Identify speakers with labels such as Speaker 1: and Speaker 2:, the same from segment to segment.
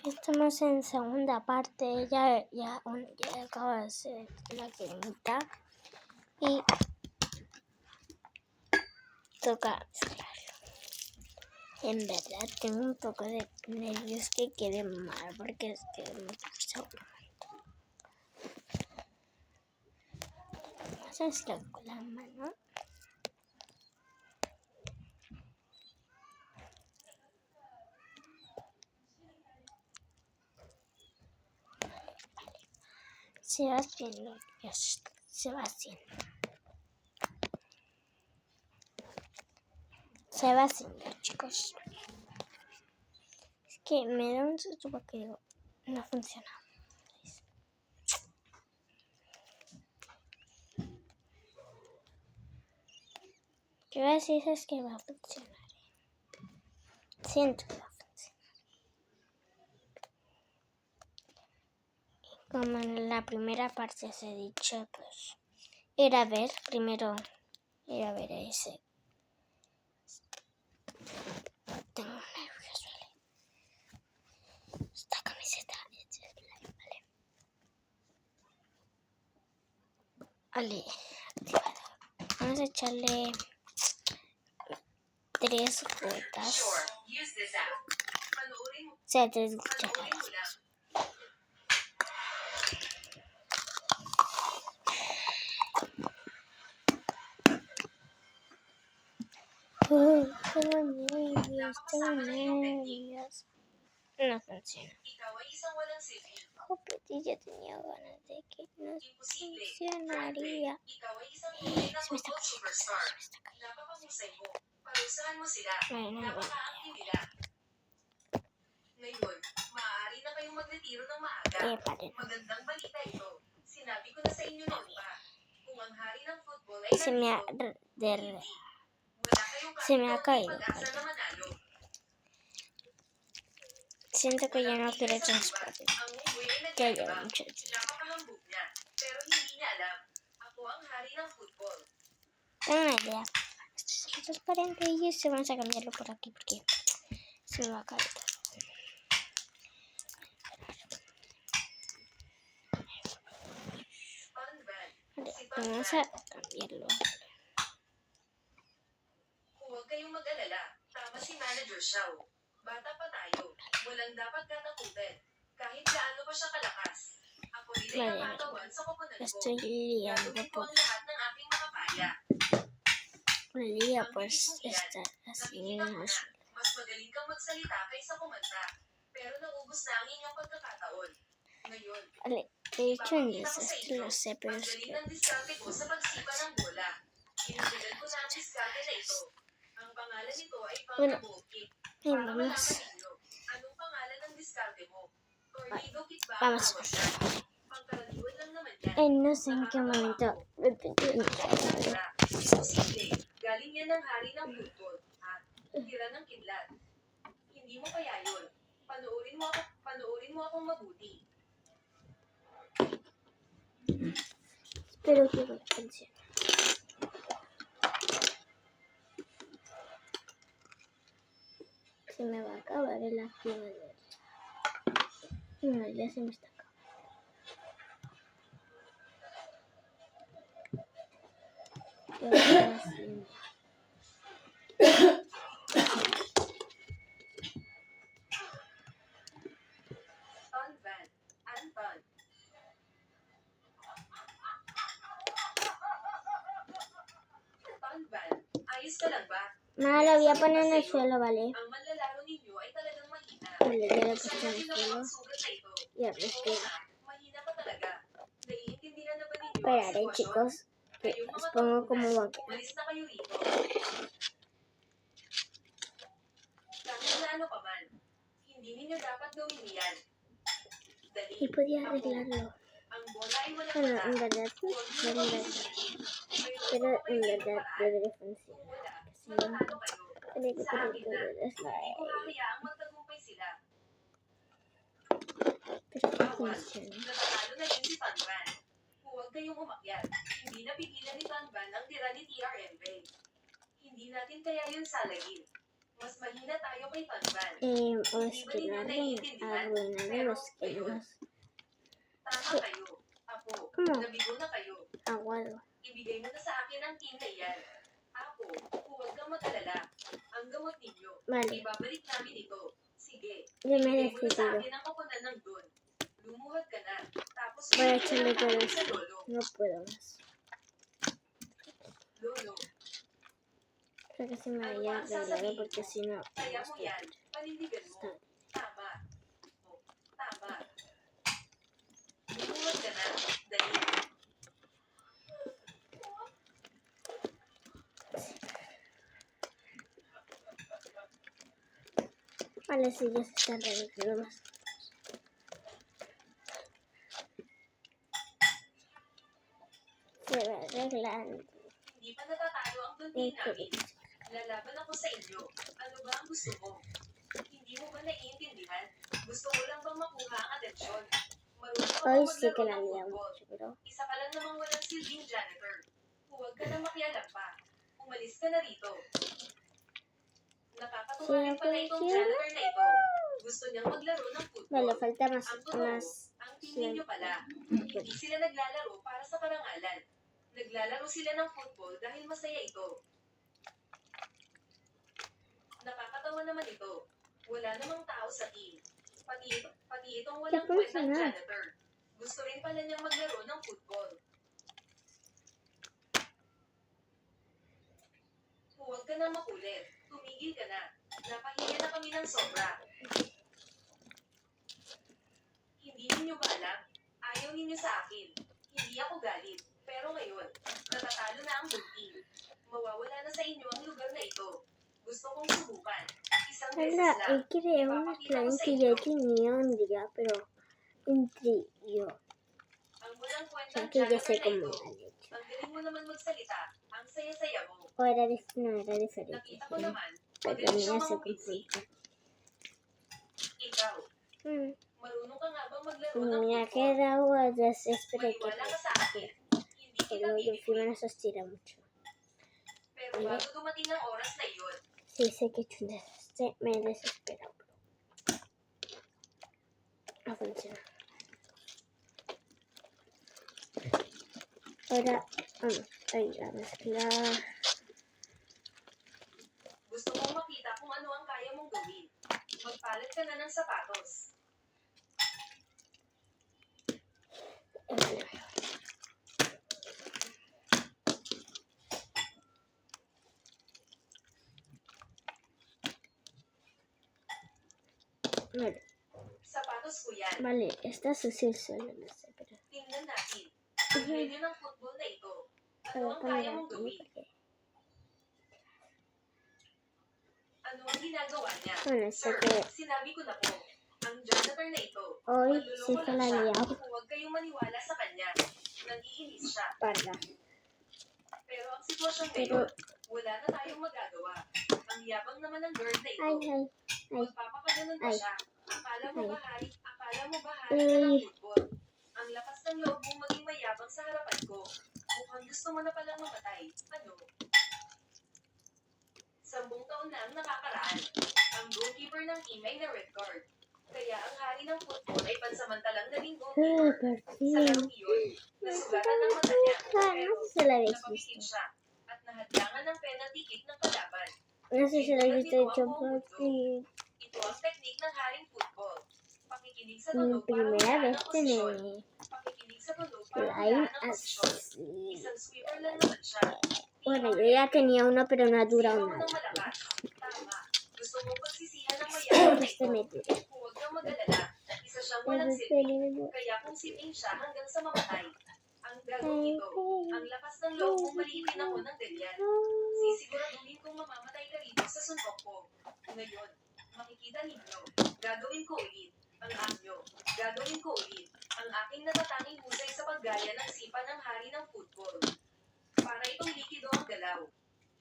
Speaker 1: Estamos en segunda parte, ya acabo de hacer la cremita y toca mezclarlo. En verdad tengo un poco de nervios que quede mal porque es que me puse un montón. Vamos a mezclar con la mano. Se va haciendo, se va haciendo. Se va haciendo, chicos. Es que me da un susto porque digo, no funciona. Yo así es que va a funcionar. Siento que va a funcionar. Como en la primera parte os he dicho, pues primero ir a ver a ese. Tengo nervios, ¿vale? Esta camiseta es vale. Vale, activado. Vamos a echarle 3 gotas. O sea, 3 cucharadas. Tengo nervios. No funciona. Joder, ya tenía ganas de que no funcionaría. Se me está cayendo. Bueno.
Speaker 2: Ngayon, maaari na kayong magretiro ng maaga. Magandang balita ito. Sinabi ko na sa inyo noon pa. Kung ang hari ng football ay
Speaker 1: Se me ha caído. Siento que ya no quiero transporte. Ya llevo mucho tiempo. Tengo una idea. Esto es transparente y vamos a cambiarlo por aquí porque se me va a caer todo. Vale, vamos a cambiarlo.
Speaker 2: Huwag kayong mag-alala. Tama si Manager Xiao. Bata pa tayo. Walang dapat katakutin. Kahit gaano pa siya kalakas. Ako rin ay nakatawan sa koponan ko.
Speaker 1: Estoy liando
Speaker 2: ko ang lahat ng aking makakaya.
Speaker 1: Lía, pues está así.
Speaker 2: Mas magaling kang magsalita kaysa kumanta. Pero naubos na ang inyong pagkakataon. Ngayon,
Speaker 1: vale, he dicho en esto lo sé, pero es que...
Speaker 2: ang diskarte ko sa pagsipa ng bola. Pinagdagan ko na ang diskarte na ito. Ang pangalan nito ay Pangaball Kick. Para malaman ninyo, anong pangalan ng diskarte mo? Tornado Kick ba?
Speaker 1: Vamos.
Speaker 2: Pangkaraniwan lang naman yan.
Speaker 1: No sé en qué momento me pedí
Speaker 2: Imposible. Galing yan ng hari ng football. At tira ng kidlat. Hindi mo kaya yun. Panoorin mo akong mabuti.
Speaker 1: Espero que funcione. Se me va a acabar el activador. No, ya se me está acabando. ¿Qué estoy haciendo?
Speaker 2: Ayos ka lang ba?
Speaker 1: No, lo voy a poner en el suelo, ¿vale?
Speaker 2: Ang manlalaro ninyo ay talagang mahina.
Speaker 1: Vale, ya lo he puesto en el suelo. Y ahora estoy...
Speaker 2: Mahina pa talaga. Naiintindihan na ba ninyo?
Speaker 1: Esperaré, chicos. Que os pongo como va a quedar.
Speaker 2: Umalis na kayo rito. Kahit na ano pa man, hindi ninyo dapat gawin yan.
Speaker 1: Y podía arreglarlo.
Speaker 2: Ang bola ay walang
Speaker 1: Bueno,
Speaker 2: mata.
Speaker 1: en verdad, pero en verdad debería funcionar. Si no, tenía que poner todo el slide. Pero no funciona.
Speaker 2: Natatalo na din si Tanban. Huwag kayong umakyat. Hindi napigilan ni Tanban ang tira ni TRMB. Hindi natin kaya yun salagin. Mas mahina tayo kay Tanban.
Speaker 1: O es que lo arruinaron los esquemas.
Speaker 2: Tama kayo. Apo,
Speaker 1: ¿Cómo?
Speaker 2: nabigo na kayo.
Speaker 1: Aguado.
Speaker 2: Ibigay mo na sa akin ang team na iyan. Apo, huwag kang mag-alala. Ang gamot ninyo,
Speaker 1: Vale,
Speaker 2: ibabalik namin ito. Sige,
Speaker 1: yo me he
Speaker 2: ibigay mo na sa
Speaker 1: decidido.
Speaker 2: akin ang kapunan ng don. Lumuhad ka na. Tapos
Speaker 1: Voy a
Speaker 2: bumili ka
Speaker 1: echarle
Speaker 2: ng
Speaker 1: todo
Speaker 2: kanin sa
Speaker 1: esto.
Speaker 2: lolo.
Speaker 1: No puedo más.
Speaker 2: Lolo,
Speaker 1: Creo que se me
Speaker 2: ano
Speaker 1: había
Speaker 2: ba ang
Speaker 1: arreglado
Speaker 2: sasabihin
Speaker 1: porque
Speaker 2: mo?
Speaker 1: si no,
Speaker 2: Kaya mo yan. Panindigan mo.
Speaker 1: está.
Speaker 2: Tama. O, tama. Lumuhad ka na. Dali.
Speaker 1: Vale, sí, ya se está arreglando más. Se va arreglando.
Speaker 2: Hindi pa natatalo ang bunting namin. Lalaban ako sa inyo. Ano ba ang gusto mo? Hindi mo ba naiintindihan? Gusto mo lang bang makuha ang atensyon? Marunong ka
Speaker 1: Hoy
Speaker 2: ba
Speaker 1: sí que
Speaker 2: maglaro
Speaker 1: la
Speaker 2: ng
Speaker 1: liamos
Speaker 2: football?
Speaker 1: mucho, bro.
Speaker 2: Isa ka lang namang walang silbing janitor. Huwag ka nang makialam pa. Umalis ka na rito. Nakakatuwa pala itong janitor na ito. Gusto niyang maglaro ng football.
Speaker 1: Vale, falta más,
Speaker 2: Ang totoo,
Speaker 1: más.
Speaker 2: ang team ninyo pala. Hindi sila naglalaro para sa parangalan. Naglalaro sila ng football dahil masaya ito. Nakakatawa naman ito. Wala namang tao sa team. Pati itong walang
Speaker 1: Tapos
Speaker 2: kwentang
Speaker 1: na.
Speaker 2: janitor. Gusto rin pala niyang maglaro ng football. Huwag ka na makulit. Tumigil ka na. Napahiya na kami ng sobra. Hindi ninyo ba alam? Ayaw ninyo sa akin. Hindi ako galit. Pero ngayon, natatalo na ang bunting. Mawawala na sa inyo ang lugar na ito. Gusto kong subukan. Isang beses
Speaker 1: Hola,
Speaker 2: lang.
Speaker 1: creo un plan que ya tenía un día, pero entre yo.
Speaker 2: Ang walang
Speaker 1: O
Speaker 2: kwentang
Speaker 1: sea que ya
Speaker 2: janitor
Speaker 1: sé
Speaker 2: na
Speaker 1: cómo
Speaker 2: ito.
Speaker 1: lo han hecho.
Speaker 2: Ang galing mo naman magsalita. Ang saya-saya mo.
Speaker 1: O era, no, era diferente.
Speaker 2: Nakita ko
Speaker 1: ¿Sí?
Speaker 2: naman.
Speaker 1: Pero
Speaker 2: Magaling
Speaker 1: mira,
Speaker 2: siyang
Speaker 1: se
Speaker 2: mangumpitsi.
Speaker 1: confunde.
Speaker 2: Ikaw, marunong ka nga bang maglaro
Speaker 1: Me
Speaker 2: ng
Speaker 1: ha
Speaker 2: football?
Speaker 1: quedado a desesperé que
Speaker 2: Maniwala ka sa akin. Hindi kita
Speaker 1: luego yo fui
Speaker 2: bibigyan.
Speaker 1: a sostener mucho.
Speaker 2: Pero bago dumating ang oras na iyon,
Speaker 1: Sí, sé que he hecho un desastre, me he desesperado. No funciona. Ahora vamos a ir a mezclar.
Speaker 2: gusto mong makita kung ano ang kaya mong gawin. Magpalit ka na ng sapatos.
Speaker 1: Vale,
Speaker 2: Sapatos ko yan.
Speaker 1: vale, está sucio el suelo, no sé, pero
Speaker 2: Tingnan natin. Ang venue ng football na ito.
Speaker 1: se
Speaker 2: Ano
Speaker 1: va a
Speaker 2: ang
Speaker 1: poner
Speaker 2: kaya mong
Speaker 1: aquí
Speaker 2: gawin?
Speaker 1: porque...
Speaker 2: Ano ang ginagawa niya?
Speaker 1: Bueno, esto
Speaker 2: Sir,
Speaker 1: que
Speaker 2: sinabi ko na po. Ang janitor na ito.
Speaker 1: hoy
Speaker 2: Manluloko
Speaker 1: sí que
Speaker 2: lang
Speaker 1: la
Speaker 2: siya.
Speaker 1: liamos
Speaker 2: Huwag kayong maniwala sa kanya. Nangiinis siya.
Speaker 1: parda.
Speaker 2: Pero ang sitwasyon
Speaker 1: Pero,
Speaker 2: ngayon, wala na tayong magagawa. Ang yabang naman ng girl na ito.
Speaker 1: ay, ay,
Speaker 2: Magpapakaganon pa
Speaker 1: Ay.
Speaker 2: siya. Akala mo ba hari? Akala mo ba hari
Speaker 1: Uy.
Speaker 2: ka ng football? Ang lakas ng loob mong maging mayabang sa harapan ko. Mukhang gusto mo na palang mamatay. Ano? 10 taon na ang nakakaraan. Ang goalkeeper ng team ay na red card. Kaya ang hari ng football ay pansamantalang naging goalkeeper.
Speaker 1: por
Speaker 2: Sa
Speaker 1: fin.
Speaker 2: larong iyon, nasugatan ng mata niya.
Speaker 1: Ah,
Speaker 2: Pero
Speaker 1: no sé si la habéis
Speaker 2: napapikit
Speaker 1: visto.
Speaker 2: siya at nahadlangan ng penalty kick ng kalaban.
Speaker 1: No sé si la habéis visto hecho por fin.
Speaker 2: Ito ang teknik ng haring football. Pakikinig sa
Speaker 1: Mi
Speaker 2: tunog para
Speaker 1: primera
Speaker 2: hulaan
Speaker 1: vez
Speaker 2: ang
Speaker 1: que
Speaker 2: posisyon.
Speaker 1: me
Speaker 2: Pakikinig sa tunog para
Speaker 1: slime
Speaker 2: hulaan ang posisyon.
Speaker 1: así.
Speaker 2: Isang sweeper lang naman siya.
Speaker 1: Bueno, yo ya tenía uno, pero no ha durado
Speaker 2: Sigaw mo ng
Speaker 1: nada.
Speaker 2: malakas. Tama. Gusto mo pagsisihan ng mayabang na
Speaker 1: Este
Speaker 2: ito.
Speaker 1: me duró.
Speaker 2: Huwag kang mag-alala. Isa siyang walang
Speaker 1: Pero
Speaker 2: silbi.
Speaker 1: feliz.
Speaker 2: Kaya kung sipin siya hanggang sa mamatay. Ang gagawin ito. Ang lakas ng loob mong maliitin ako ng ganyan. Sisiguraduhin kong mamamatay ka rito sa suntok ko. Ngayon, makikita ninyo. Gagawin ko ulit. Ang anyo. Gagawin ko ulit. Ang aking natatanging husay sa paggaya ng sipa ng hari ng football. Para itong likido ang galaw.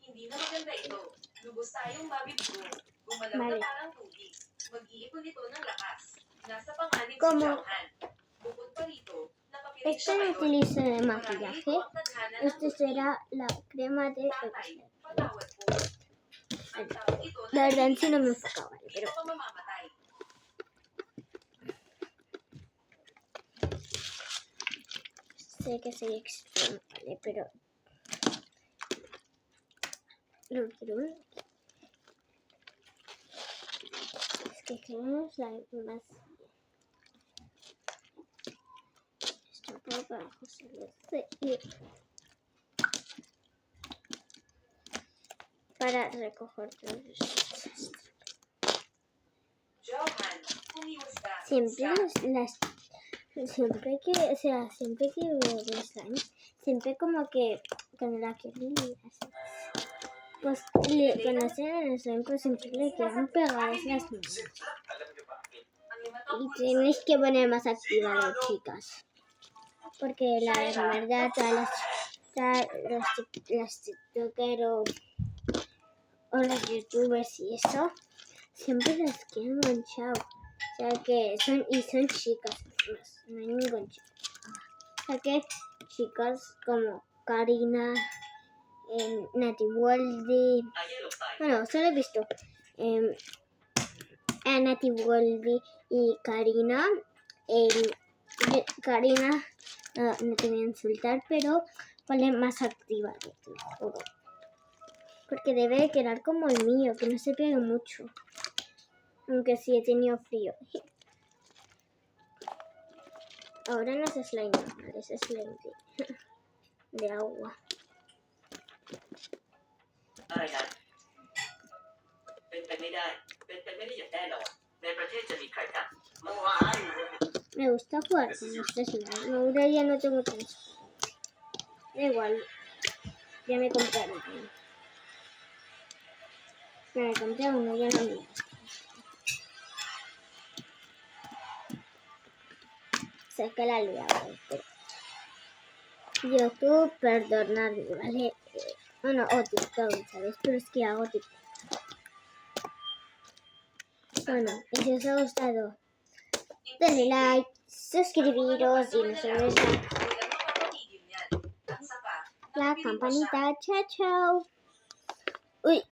Speaker 2: Hindi na maganda ito. Lubos tayong mabibgo. Gumalaw na
Speaker 1: Mali.
Speaker 2: parang tubig. Mag-iipon ito ng lakas. Nasa panganib si
Speaker 1: Como-
Speaker 2: Janghan. Bukod pa rito, nakapiling
Speaker 1: Este
Speaker 2: siya
Speaker 1: no
Speaker 2: ngayon.
Speaker 1: utilizo de
Speaker 2: Marahil
Speaker 1: maquillaje.
Speaker 2: ito ang tadhana ng
Speaker 1: Este será la crema de
Speaker 2: tatay. Patawad po. Ang tawag ito
Speaker 1: La verdad sí no me enfocaba,
Speaker 2: hindi
Speaker 1: pero
Speaker 2: ka pa mamamatay.
Speaker 1: sé que soy extremo, ¿vale? Pero no quiero ver. Es que queremos la más. Esto por abajo se lo hace y para recoger todos los desastres.
Speaker 2: Johan, umiwas ka.
Speaker 1: Siempre siempre que, o sea, siempre que veo los slimes, siempre como que cuando la quiero limpiar, pues cuando hacen el slime, pues siempre le quedan pegadas las manos.
Speaker 2: Ang lima
Speaker 1: Y tienes que poner más activado, chicas. Porque la verdad, las tiktokeros o los youtubers y eso, siempre las quieren manchado. O sea que son chicas, no hay ningún chico. O sea que chicas como Karina, Nati Woldy, bueno, solo he visto a Nati Woldy y Karina. Karina no te voy a insultar, pero ponle más activa, te lo juro. Porque debe de quedar como el mío, que no se pegue mucho. Aunque sí he tenido frío. Ahora no es slime normal, es slime de agua.
Speaker 3: อะไรนะเป็นไปไม่ได้อย่างแน่นอนในประเทศจะมีใครกัน
Speaker 1: Me gusta jugar con este slime. Ahora ya no tengo tanto. Da igual. Ya me compré uno. Ya me compré uno, ya no me gusta. Sé que la he liado, pero YouTube, perdonadme, ¿vale? Bueno, o TikTok, ¿sabes? Pero es que hago TikTok. Bueno, y si os ha gustado, denle like, suscribiros y nos vemos
Speaker 2: Walang mapapapigil yan. At saka,
Speaker 1: la campanita. Chao, chao. Uy.